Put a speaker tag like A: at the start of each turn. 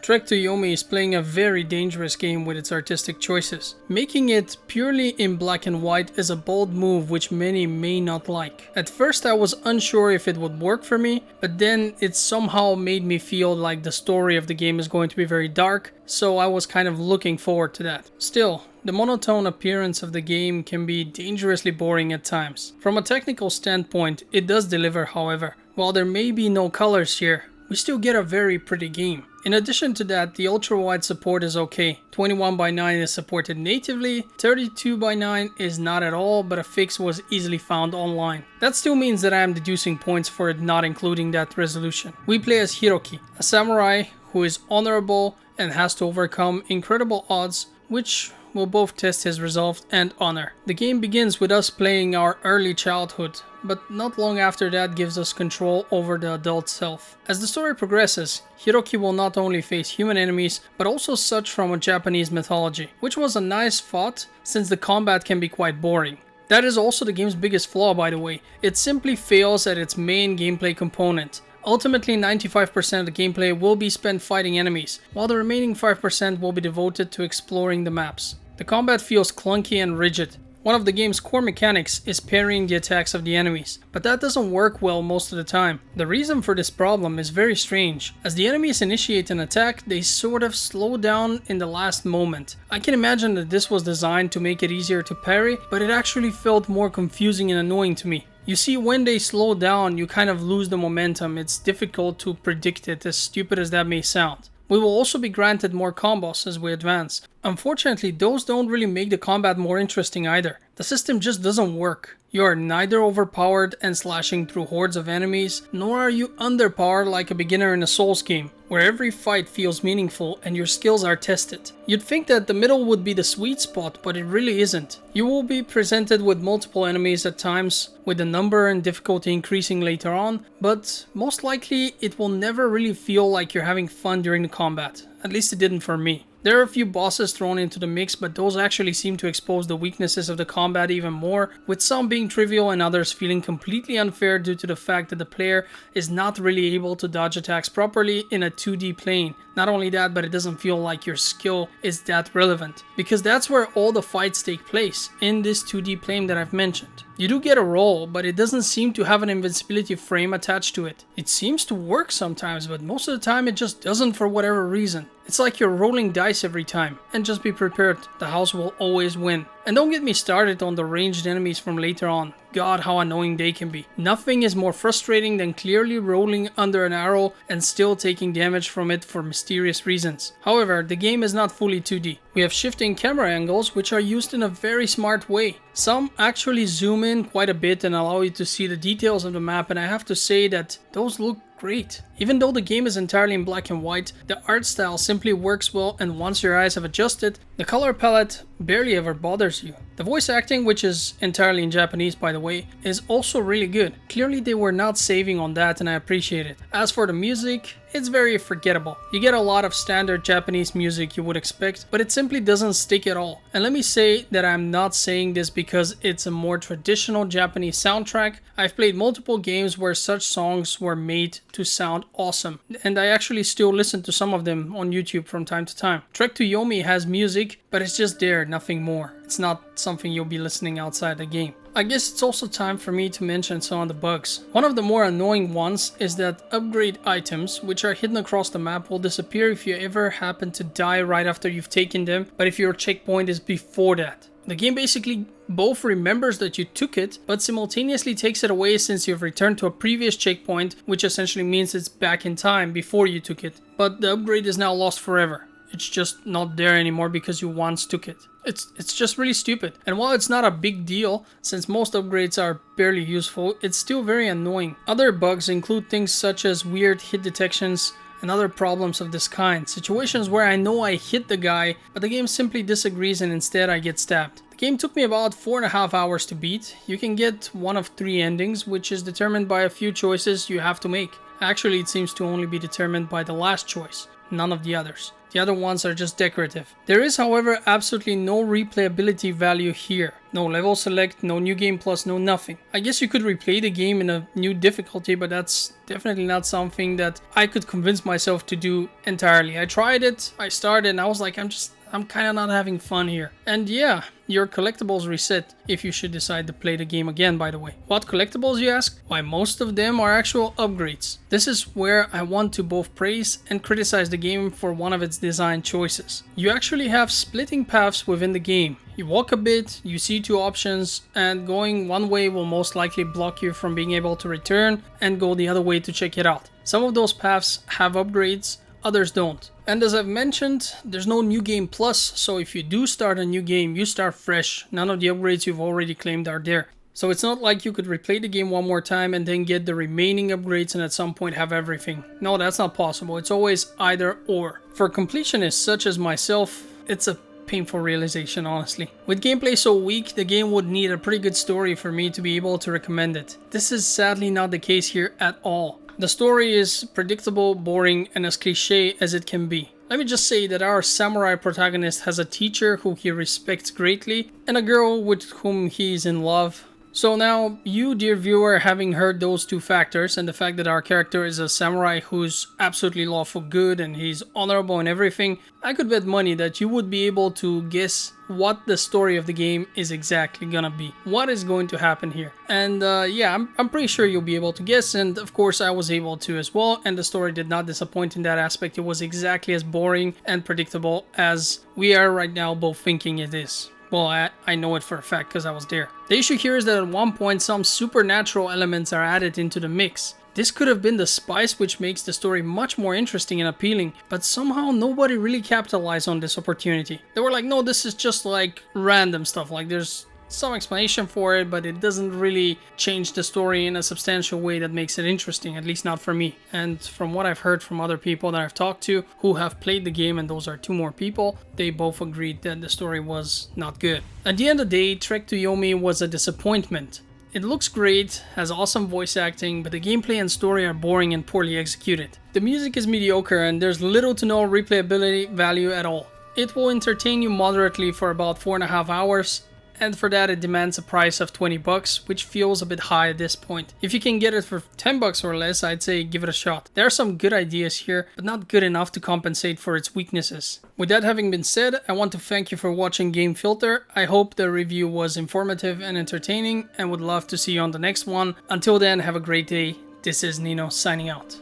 A: Trek to Yomi is playing a very dangerous game with its artistic choices. Making it purely in black and white is a bold move which many may not like. At first I was unsure if it would work for me, but then it somehow made me feel like the story of the game is going to be very dark, so I was kind of looking forward to that. Still, the monotone appearance of the game can be dangerously boring at times. From a technical standpoint, it does deliver, however. While there may be no colors here, we still get a very pretty game. In addition to that, the Ultrawide support is okay. 21:9 is supported natively, 32:9 is not at all, but a fix was easily found online. That still means that I am deducing points for it not including that resolution. We play as Hiroki, a samurai who is honorable and has to overcome incredible odds, which will both test his resolve and honor. The game begins with us playing our early childhood, but not long after that gives us control over the adult self. As the story progresses, Hiroki will not only face human enemies, but also such from a Japanese mythology, which was a nice thought since the combat can be quite boring. That is also the game's biggest flaw, by the way. It simply fails at its main gameplay component. Ultimately, 95% of the gameplay will be spent fighting enemies, while the remaining 5% will be devoted to exploring the maps. The combat feels clunky and rigid. One of the game's core mechanics is parrying the attacks of the enemies, but that doesn't work well most of the time. The reason for this problem is very strange. As the enemies initiate an attack, they sort of slow down in the last moment. I can imagine that this was designed to make it easier to parry, but it actually felt more confusing and annoying to me. You see, when they slow down, you kind of lose the momentum. It's difficult to predict it, as stupid as that may sound. We will also be granted more combos as we advance. Unfortunately, those don't really make the combat more interesting either. The system just doesn't work. You are neither overpowered and slashing through hordes of enemies, nor are you underpowered like a beginner in a Souls game, where every fight feels meaningful and your skills are tested. You'd think that the middle would be the sweet spot, but it really isn't. You will be presented with multiple enemies at times, with the number and difficulty increasing later on, but most likely it will never really feel like you're having fun during the combat. At least it didn't for me. There are a few bosses thrown into the mix, but those actually seem to expose the weaknesses of the combat even more, with some being trivial and others feeling completely unfair due to the fact that the player is not really able to dodge attacks properly in a 2D plane. Not only that, but it doesn't feel like your skill is that relevant, because that's where all the fights take place, in this 2D plane that I've mentioned. You do get a roll, but it doesn't seem to have an invincibility frame attached to it. It seems to work sometimes, but most of the time it just doesn't for whatever reason. It's like you're rolling dice every time, and just be prepared, the house will always win. And don't get me started on the ranged enemies from later on. God, how annoying they can be. Nothing is more frustrating than clearly rolling under an arrow and still taking damage from it for mysterious reasons. However, the game is not fully 2D. We have shifting camera angles which are used in a very smart way. Some actually zoom in quite a bit and allow you to see the details of the map, and I have to say that those look great. Even though the game is entirely in black and white, the art style simply works well, and once your eyes have adjusted, the color palette barely ever bothers you. The voice acting, which is entirely in Japanese by the way, is also really good. Clearly they were not saving on that, and I appreciate it. As for the music, it's very forgettable. You get a lot of standard Japanese music you would expect, but it simply doesn't stick at all. And let me say that I'm not saying this because it's a more traditional Japanese soundtrack. I've played multiple games where such songs were made to sound awesome, and I actually still listen to some of them on YouTube from time to time. Trek to Yomi has music, but it's just there, nothing more. It's not something you'll be listening outside the game. I guess it's also time for me to mention some of the bugs. One of the more annoying ones is that upgrade items, which are hidden across the map, will disappear if you ever happen to die right after you've taken them, but if your checkpoint is before that. The game basically both remembers that you took it, but simultaneously takes it away since you've returned to a previous checkpoint, which essentially means it's back in time before you took it. But the upgrade is now lost forever. It's just not there anymore because you once took it. It's just really stupid. And while it's not a big deal, since most upgrades are barely useful, it's still very annoying. Other bugs include things such as weird hit detections and other problems of this kind. Situations where I know I hit the guy, but the game simply disagrees and instead I get stabbed. The game took me about 4.5 hours to beat. You can get one of 3 endings, which is determined by a few choices you have to make. Actually, it seems to only be determined by the last choice. none of the others. The other ones are just decorative. There is, however, absolutely no replayability value here. No level select, no new game plus, no nothing. I guess you could replay the game in a new difficulty, but that's definitely not something that I could convince myself to do entirely. I tried it, I started, and I was like, I'm kind of not having fun here. And yeah, your collectibles reset if you should decide to play the game again, by the way. What collectibles, you ask? Why, most of them are actual upgrades. This is where I want to both praise and criticize the game for one of its design choices. You actually have splitting paths within the game. You walk a bit, you see two options, and going one way will most likely block you from being able to return and go the other way to check it out. Some of those paths have upgrades, others don't. And as I've mentioned, there's no new game plus, so if you do start a new game, you start fresh. None of the upgrades you've already claimed are there. So it's not like you could replay the game one more time and then get the remaining upgrades and at some point have everything. No, that's not possible. It's always either or. For completionists such as myself, it's a painful realization, honestly. With gameplay so weak, the game would need a pretty good story for me to be able to recommend it. This is sadly not the case here at all. The story is predictable, boring, and as cliché as it can be. Let me just say that our samurai protagonist has a teacher who he respects greatly and a girl with whom he is in love. So now, you dear viewer, having heard those two factors and the fact that our character is a samurai who's absolutely lawful good and he's honorable and everything, I could bet money that you would be able to guess what the story of the game is exactly gonna be. What is going to happen here? And yeah, I'm pretty sure you'll be able to guess, and of course I was able to as well, and the story did not disappoint in that aspect. It was exactly as boring and predictable as we are right now both thinking it is. Well, I know it for a fact because I was there. The issue here is that at one point some supernatural elements are added into the mix. This could have been the spice which makes the story much more interesting and appealing, but somehow nobody really capitalized on this opportunity. They were like, no, this is just like random stuff, like there's some explanation for it, but it doesn't really change the story in a substantial way that makes it interesting, at least not for me. And from what I've heard from other people that I've talked to who have played the game, and those are two more people, they both agreed that the story was not good. At the end of the day, Trek to Yomi was a disappointment. It looks great, has awesome voice acting, but the gameplay and story are boring and poorly executed. The music is mediocre and there's little to no replayability value at all. It will entertain you moderately for about 4.5 hours, and for that it demands a price of 20 bucks, which feels a bit high at this point. If you can get it for 10 bucks or less, I'd say give it a shot. There are some good ideas here, but not good enough to compensate for its weaknesses. With that having been said, I want to thank you for watching Game Filter. I hope the review was informative and entertaining, and would love to see you on the next one. Until then, have a great day. This is Nino signing out.